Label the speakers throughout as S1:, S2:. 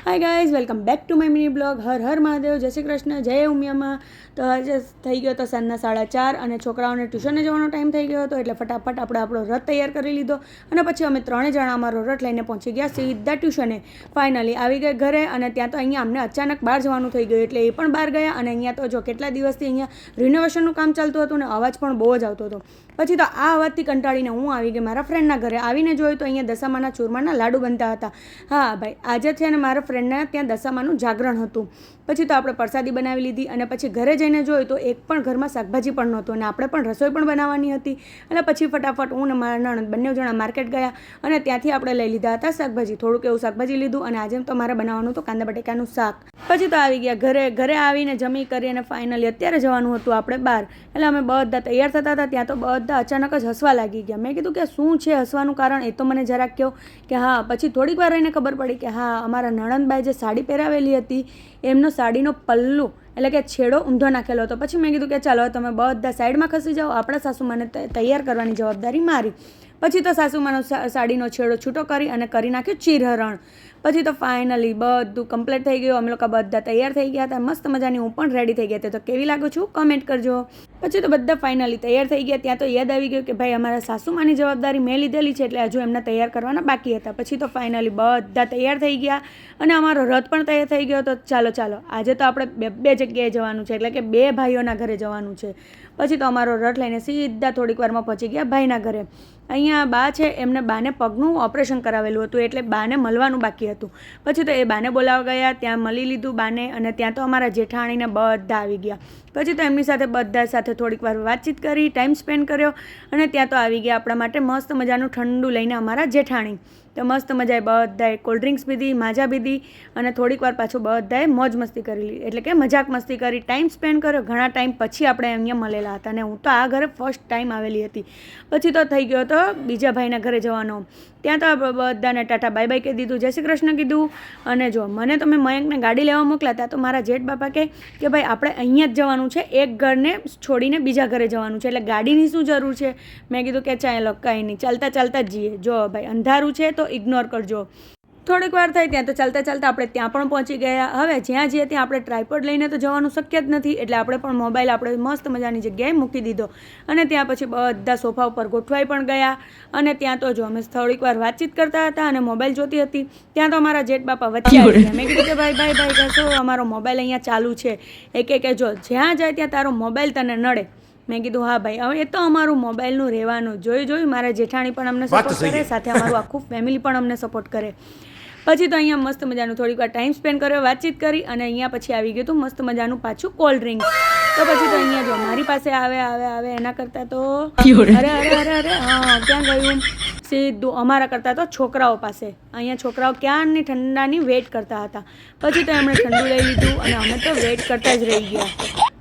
S1: Hi guys, welcome back to my mini blog. Har Har Mahadev, જય શ્રી કૃષ્ણ, જય ઉમિયામાં. તો આજે થઈ ગયો તો સાંજના 4:30 અને છોકરાઓને ટ્યુશને જવાનો ટાઈમ થઈ ગયો હતો, એટલે ફટાફટ આપણે આપણો રથ તૈયાર કરી લીધો અને પછી અમે 3 જણા અમારો રથ લઈને પહોંચી ગયા સીધા ટ્યુશને. ફાઇનલી આવી ગઈ ઘરે અને ત્યાં તો અહીંયા અમને અચાનક બહાર જવાનું થઈ ગયું, એટલે એ પણ બહાર ગયા. અને અહીંયા તો જો કેટલા દિવસથી અહીંયા રિનોવેશનનું કામ ચાલતું હતું ને અવાજ પણ બહુ જ આવતો હતો. પછી તો આ અવાજથી કંટાળીને હું આવી ગઈ મારા ફ્રેન્ડના ઘરે. આવીને જોયું તો અહીંયા દશામાના ચૂરમાના લાડુ બનતા હતા. હા ભાઈ, આજે છે ને મારા ફ્રેન્ડના ત્યાં દશામાનું જાગરણ હતું. પછી તો આપણે પ્રસાદી બનાવી લીધી અને પછી ઘરે જઈને જોયું તો એક પણ ઘરમાં શાકભાજી પણ નહોતું અને આપણે પણ રસોઈ પણ બનાવવાની હતી. અને પછી ફટાફટ હું ને મારા નણંદ બંને જણા માર્કેટ ગયા અને ત્યાંથી આપણે લઈ લીધા હતા શાકભાજી. થોડુંક એવું શાકભાજી લીધું અને આજે તો મારે બનાવવાનું હતું કાંદા બટેકાનું શાક. પછી તો આવી ગયા ઘરે આવીને જમી કરી અને ફાઇનલી અત્યારે જવાનું હતું આપણે બહાર. એટલે અમે બધા તૈયાર થતા હતા ત્યાં તો બધા અચાનક જ હસવા લાગી ગયા. મેં કીધું કે શું છે હસવાનું કારણ, એ તો મને જરાક કહો. કે હા, પછી થોડીક વાર રહીને ખબર પડી કે હા, અમારા નણંદબાઈ જે સાડી પહેરાવેલી હતી એમનો સાડીનો પલ્લુ એટલે કે છેડો ઊંધો નાખેલો હતો. પછી મેં કીધું કે ચાલો તમે બધા સાઈડમાં ખસી જાઓ, આપણા સાસુમાને તૈયાર કરવાની જવાબદારી મારી. પછી તો સાસુમાનો સાડીનો છેડો છૂટો કરી અને કરી નાખ્યું ચીરહરણ. પછી તો ફાઇનલી બધું કમ્પ્લીટ થઈ ગયું. અમે લોકો બધા તૈયાર થઈ ગયા હતા, મસ્ત મજાની હું પણ રેડી થઈ ગયા હતી. તો કેવી લાગુ છું કમેન્ટ કરજો. પછી તો બધા ફાઇનલી તૈયાર થઈ ગયા. ત્યાં તો યાદ આવી ગયું કે ભાઈ અમારા સાસુમાની જવાબદારી મેં લીધેલી છે, એટલે હજુ એમને તૈયાર કરવાના બાકી હતા. પછી તો ફાઇનલી બધા તૈયાર થઈ ગયા અને અમારો રથ પણ તૈયાર થઈ ગયો. તો ચાલો આજે તો આપણે બે જગ્યાએ જવાનું છે, એટલે કે બે ભાઈઓના ઘરે જવાનું છે. પછી તો અમારો રથ લઈને સીધા થોડીક વારમાં પહોંચી ગયા ભાઈના ઘરે. અહીંયા બા છે, એમને બાને પગનું ઓપરેશન કરાવેલું હતું, એટલે બાને મળવાનું બાકી હતું. પછી તો એ બાને બોલાવવા ગયા, ત્યાં મળી લીધું બાને. અને ત્યાં તો અમારા જેઠાણીને બધા આવી ગયા. પછી તો એમની સાથે બધા સાથે થોડીક વાર વાતચીત કરી, ટાઈમ સ્પેન્ડ કર્યો. અને ત્યાં તો આવી ગયા આપણા માટે મસ્ત મજાનું ઠંડુ લઈને અમારા જેઠાણી. તો મસ્ત મજાએ બધાએ કોલ્ડ્રિંક્સ પીધી, માજા પીધી અને થોડીક વાર પાછું બધાએ મોજ મસ્તી કરી, એટલે કે મજાક મસ્તી કરી, ટાઈમ સ્પેન્ડ કર્યો. ઘણા ટાઈમ પછી આપણે અહીંયા મળેલા હતા અને હું તો આ ઘરે ફર્સ્ટ ટાઈમ આવેલી હતી. પછી તો થઈ ગયો તો બીજા ભાઈના ઘરે જવાનો. ત્યાં તો બધાને ટાટા બાય બાય કહી દીધું, જય શ્રી કૃષ્ણ કીધું. અને જો મને તો મેં મયંકને ગાડી લેવા મોકલ્યા હતા, તો મારા જેઠ બાપા કે ભાઈ આપણે અહીંયા જ જવાનું છે, એક ઘરને છોડીને બીજા ઘરે જવાનું છે, એટલે ગાડીની શું જરૂર છે. મેં કીધું કે ચાલો કંઈ નહીં, ચાલતા જ જઈએ. જો ભાઈ અંધારું છે તો ઇગ્નોર કરજો. થોડીક વાર થઈ ત્યાં તો ચાલતા આપણે ત્યાં પણ પહોંચી ગયા. હવે જ્યાં જઈએ ત્યાં આપણે ટ્રાયપોડ લઈને તો જવાનું શક્ય જ નથી, એટલે આપણે પણ મોબાઈલ આપણે મસ્ત મજાની જગ્યાએ મૂકી દીધો. અને ત્યાં પછી બધા સોફા ઉપર ગોઠવાઈ પણ ગયા. અને ત્યાં તો જો અમે થોડીક વાર વાતચીત કરતા હતા અને મોબાઈલ જોતી હતી. ત્યાં તો અમારા જેઠ બાપા વચ્ચે આવી ગયા. મેં કીધું કે ભાઈ કહેશો, અમારો મોબાઈલ અહીંયા ચાલુ છે. કે જો જ્યાં જાય ત્યાં તારો મોબાઈલ તને નડે. મેં કીધું હા ભાઈ, હવે એ તો અમારું મોબાઈલનું રહેવાનું. જોયું મારા જેઠાણી પણ અમને સપોર્ટ કરે, સાથે અમારું આખું ફેમિલી પણ અમને સપોર્ટ કરે. પછી તો અહીંયા મસ્ત મજાનું થોડીક વાર ટાઈમ સ્પેન્ડ કર્યો, વાતચીત કરી. અને અહીંયા પછી આવી ગયું હતું મસ્ત મજાનું પાછું કોલ્ડ ડ્રિંક. તો પછી તો અહીંયા જો મારી પાસે આવે એના કરતાં તો અરે હા, ક્યાં ગયું સીધું અમારા કરતાં તો છોકરાઓ પાસે. અહીંયા છોકરાઓ ક્યાંની ઠંડાની વેઇટ કરતા હતા. પછી તો એમણે ઠંડુ લઈ લીધું અને અમે તો વેઇટ કરતા જ રહી ગયા.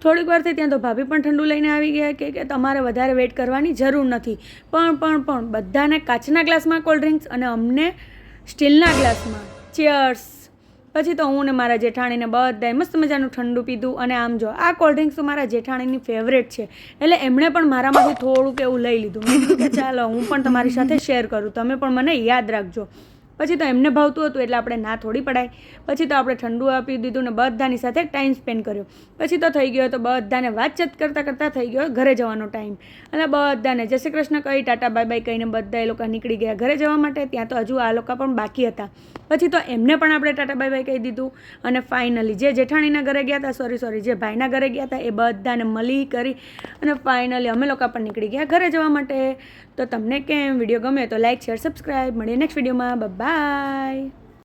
S1: થોડીક વાર થઈ ત્યાં તો ભાભી પણ ઠંડુ લઈને આવી ગયા કે તમારે વધારે વેઇટ કરવાની જરૂર નથી. પણ બધાને કાચના ગ્લાસમાં કોલ્ડ ડ્રિંક્સ અને અમને સ્ટીલના ગ્લાસમાં. ચીયર્સ. પછી તો હું ને મારા જેઠાણીને બધાએ મસ્ત મજાનું ઠંડુ પીધું. અને આમ જો આ કોલ્ડ ડ્રિંક્સ તો મારા જેઠાણીની ફેવરેટ છે, એટલે એમણે પણ મારામાંથી થોડુંક એવું લઈ લીધું. મેં કીધું કે ચાલો હું પણ તમારી સાથે શેર કરું, તમે પણ મને યાદ રાખજો. પછી તો એમને ભાવતું હતું એટલે આપણે ના થોડી પડાય. પછી તો આપણે ઠંડુ આપી દીધું ને બધાની સાથે ટાઈમ સ્પેન્ડ કર્યો. પછી તો થઈ ગયો તો બધાને વાતચીત કરતાં થઈ ગયો ઘરે જવાનો ટાઈમ. અને બધાને જય શ્રી કૃષ્ણ કહી, ટાટા બાય બાય કહીને બધા એ લોકો નીકળી ગયા ઘરે જવા માટે. ત્યાં તો હજુ આ લોકો પણ બાકી હતા. પછી તો એમને પણ આપણે ટાટા બાય બાય કહી દીધું. અને ફાઇનલી જે જેઠાણીના ઘરે ગયા હતા, સોરી જે ભાઈના ઘરે ગયા હતા, એ બધાને મળી કરી અને ફાઇનલી અમે લોકો પણ નીકળી ગયા ઘરે જવા માટે. તો તમને કેમ વિડીયો ગમે તો લાઈક, શેર, સબસ્ક્રાઈબ. મળીએ નેક્સ્ટ વિડીયોમાં. બાય.